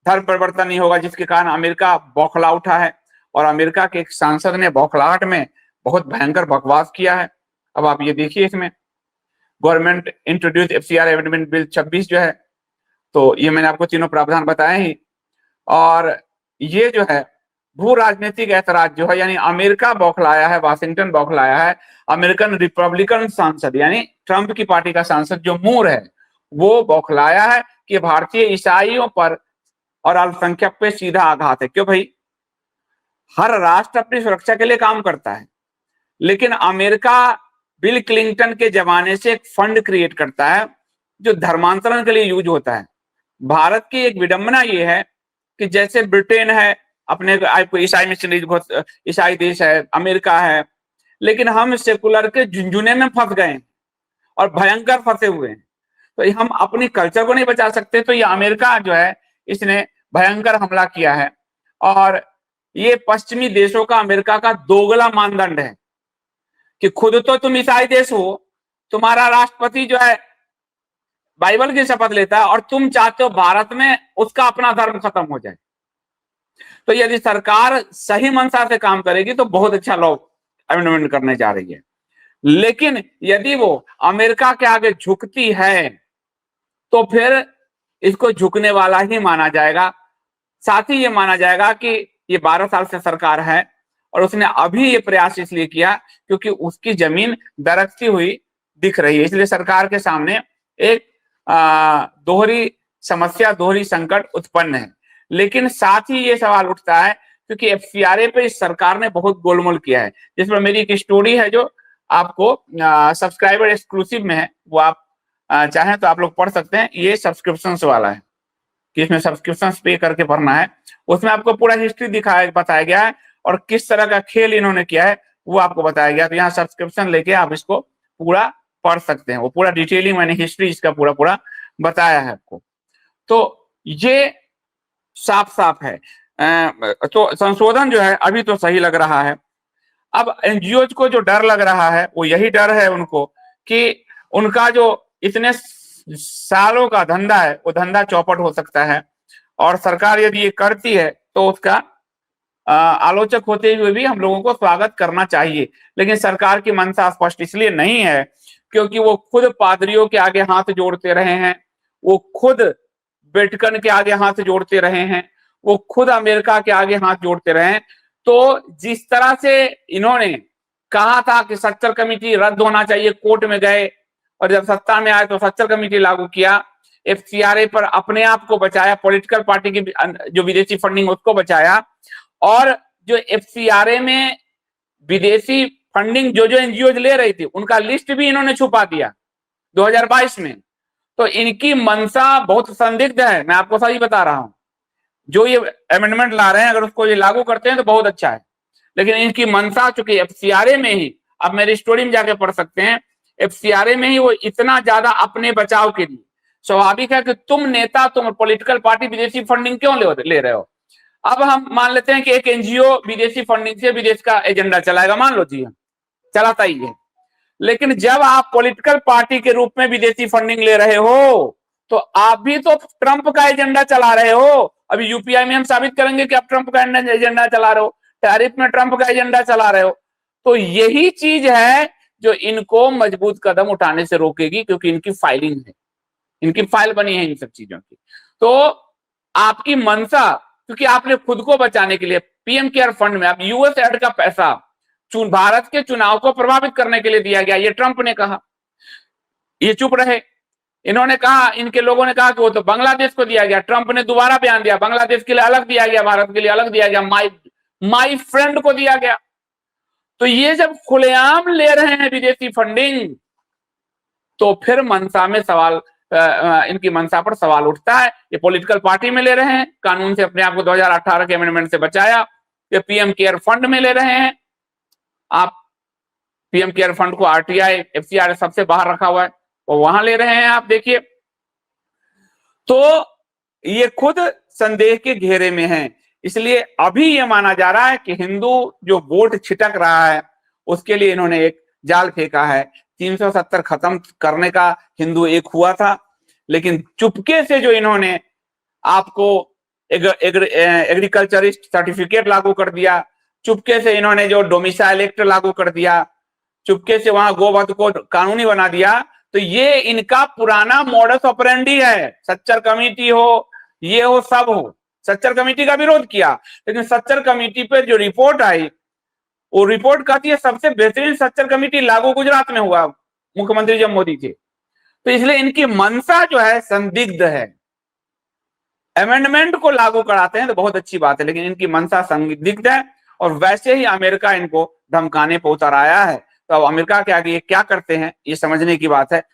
धर्म परिवर्तन नहीं होगा, जिसके कारण अमेरिका बौखला उठा है और अमेरिका के एक सांसद ने बौखलाहट में बहुत भयंकर बकवास किया है। अब आप ये देखिए, इसमें government introduce FCR amendment bill 26 जो है, तो ये मैंने आपको तीनों प्रावधान बताए ही। और ये जो है भू राजनीतिक ऐतराज जो है, यानी अमेरिका बौखलाया है, वाशिंगटन बौखलाया है। अमेरिकन रिपब्लिकन सांसद यानी ट्रंप की पार्टी का सांसद जो मूर है, वो बौखलाया है कि भारतीय ईसाइयों पर और अल्पसंख्यक पे सीधा आघात है। क्यों भाई, हर राष्ट्र अपनी सुरक्षा के लिए काम करता है, लेकिन अमेरिका बिल क्लिंटन के जमाने से एक फंड क्रिएट करता है जो धर्मांतरण के लिए यूज होता है। भारत की एक विडंबना ये है कि जैसे ब्रिटेन है, अपने आपको ईसाई मिशनरीज, बहुत ईसाई देश है, अमेरिका है, लेकिन हम सेकुलर के झुंझुने में फंस गए और भयंकर फंसे हुए हैं। तो हम अपनी कल्चर को नहीं बचा सकते। तो ये अमेरिका जो है, इसने भयंकर हमला किया है। और ये पश्चिमी देशों का अमेरिका का दोगला मानदंड है कि खुद तो तुम ईसाई देश हो, तुम्हारा राष्ट्रपति जो है बाइबल की शपथ लेता है, और तुम चाहते हो भारत में उसका अपना धर्म खत्म हो जाए। तो यदि सरकार सही मंशा से काम करेगी तो बहुत अच्छा लॉ अमेंडमेंट करने जा रही है। लेकिन यदि वो अमेरिका के आगे झुकती है तो फिर इसको झुकने वाला ही माना जाएगा। साथ ही ये माना जाएगा कि ये 12 साल से सरकार है और उसने अभी ये प्रयास इसलिए किया क्योंकि उसकी जमीन दरकती हुई दिख रही है। इसलिए सरकार के सामने एक दोहरी समस्या, दोहरी संकट उत्पन्न है। लेकिन साथ ही ये सवाल उठता है क्योंकि एफसीआरए पे इस सरकार ने बहुत गोलमोल किया है, जिस पर मेरी एक स्टोरी है जो आपको सब्सक्राइबर एक्सक्लूसिव में है, वो आप चाहें तो आप लोग पढ़ सकते हैं। ये सब्सक्रिप्शन वाला है कि इसमें सब्सक्रिप्शन पे करके भरना है। उसमें आपको पूरा हिस्ट्री बताया गया है और किस तरह का खेल इन्होंने किया है वो आपको बताया गया। तो यहाँ सब्सक्रिप्शन लेके आप इसको पूरा पढ़ सकते हैं। वो पूरा डिटेलिंग मैंने हिस्ट्री इसका पूरा बताया है आपको। तो ये साफ साफ है। तो संशोधन जो है अभी तो सही लग रहा है। अब एनजीओ को जो डर लग रहा है वो यही डर है उनको कि उनका जो इतने सालों का धंधा है वो धंधा चौपट हो सकता है। और सरकार यदि ये करती है तो उसका आलोचक होते हुए भी हम लोगों को स्वागत करना चाहिए। लेकिन सरकार की मंशा स्पष्ट इसलिए नहीं है क्योंकि वो खुद पादरियों के आगे हाथ जोड़ते रहे हैं, वो खुद वेटिकन के आगे हाथ जोड़ते रहे हैं, वो खुद अमेरिका के आगे हाथ जोड़ते रहे हैं। तो जिस तरह से इन्होंने कहा था कि सच्चर कमेटी रद्द होना चाहिए, कोर्ट में गए और जब सत्ता में आए तो सच्चर कमेटी लागू किया, एफसीआरए पर अपने आप को बचाया, पॉलिटिकल पार्टी की जो विदेशी फंडिंग उसको बचाया, और जो एफसीआरए में विदेशी फंडिंग जो एनजीओ ले रही थी उनका लिस्ट भी इन्होंने छुपा दिया 2022 में। तो इनकी मंशा बहुत संदिग्ध है, मैं आपको सही बता रहा हूं। जो ये अमेंडमेंट ला रहे हैं अगर उसको ये लागू करते हैं तो बहुत अच्छा है, लेकिन इनकी मंशा चूंकि एफसीआरए में ही, आप मेरी स्टोरी में जाके पढ़ सकते हैं, एफसीआरए में ही वो इतना ज्यादा अपने बचाव के लिए, स्वाभाविक है कि तुम नेता, तुम पॉलिटिकल पार्टी विदेशी फंडिंग क्यों ले रहे हो। अब हम मान लेते हैं कि एक एनजीओ विदेशी फंडिंग से विदेश का एजेंडा चलाएगा, मान लो जी, चलाता ही है, लेकिन जब आप पॉलिटिकल पार्टी के रूप में विदेशी फंडिंग ले रहे हो तो आप भी तो ट्रंप का एजेंडा चला रहे हो। अभी यूपीआई में हम साबित करेंगे कि आप ट्रंप का एजेंडा चला रहे हो, टैरिफ में ट्रंप का एजेंडा चला रहे हो। तो यही चीज है जो इनको मजबूत कदम उठाने से रोकेगी, क्योंकि इनकी फाइलिंग है, इनकी फाइल बनी है इन सब चीजों की। तो आपकी मंशा, क्योंकि आपने खुद को बचाने के लिए पीएम केयर फंड में आप यूएस एड का पैसा भारत के चुनाव को प्रभावित करने के लिए दिया गया, ये ट्रंप ने कहा, ये चुप रहे। इन्होंने कहा, इनके लोगों ने कहा कि वो तो बांग्लादेश को दिया गया, ट्रंप ने दोबारा बयान दिया बांग्लादेश के लिए अलग दिया गया, भारत के लिए अलग दिया गया, माई फ्रेंड को दिया गया। तो ये जब खुलेआम ले रहे हैं विदेशी फंडिंग तो फिर मंशा में सवाल, इनकी मंशा पर सवाल उठता है। ये पॉलिटिकल पार्टी में ले रहे हैं, कानून से अपने आप को 2018 के अमेंडमेंट से बचाया, ये पीएम केयर फंड में ले रहे हैं। आप पीएम केयर फंड को आरटीआई एफसीआरए सबसे बाहर रखा हुआ है, वो वहां ले रहे हैं, आप देखिए। तो ये खुद संदेह के घेरे में है। इसलिए अभी ये माना जा रहा है कि हिंदू जो वोट छिटक रहा है उसके लिए इन्होंने एक जाल फेंका है। 370 खत्म करने का हिंदू एक हुआ था, लेकिन चुपके से जो इन्होंने आपको एग्रीकल्चरिस्ट सर्टिफिकेट लागू कर दिया, चुपके से इन्होंने जो डोमिसाइल एक्ट लागू कर दिया, चुपके से वहां गोवध को कानूनी बना दिया। तो ये इनका पुराना मॉडस ऑपरेंडी है। सच्चर कमेटी हो, ये हो, सब हो, सच्चर कमेटी का विरोध किया, लेकिन सच्चर कमेटी पर जो रिपोर्ट आई, वो रिपोर्ट कहती है सबसे बेहतरीन सच्चर कमेटी लागू गुजरात में हुआ, मुख्यमंत्री जब मोदी थे। तो इसलिए इनकी मंशा जो है संदिग्ध है। अमेंडमेंट को लागू कराते हैं तो बहुत अच्छी बात है, लेकिन इनकी मंशा संदिग्ध है, और वैसे ही अमेरिका इनको धमकाने पर उतर आया है। तो अब अमेरिका के आगे ये क्या करते हैं, ये समझने की बात है।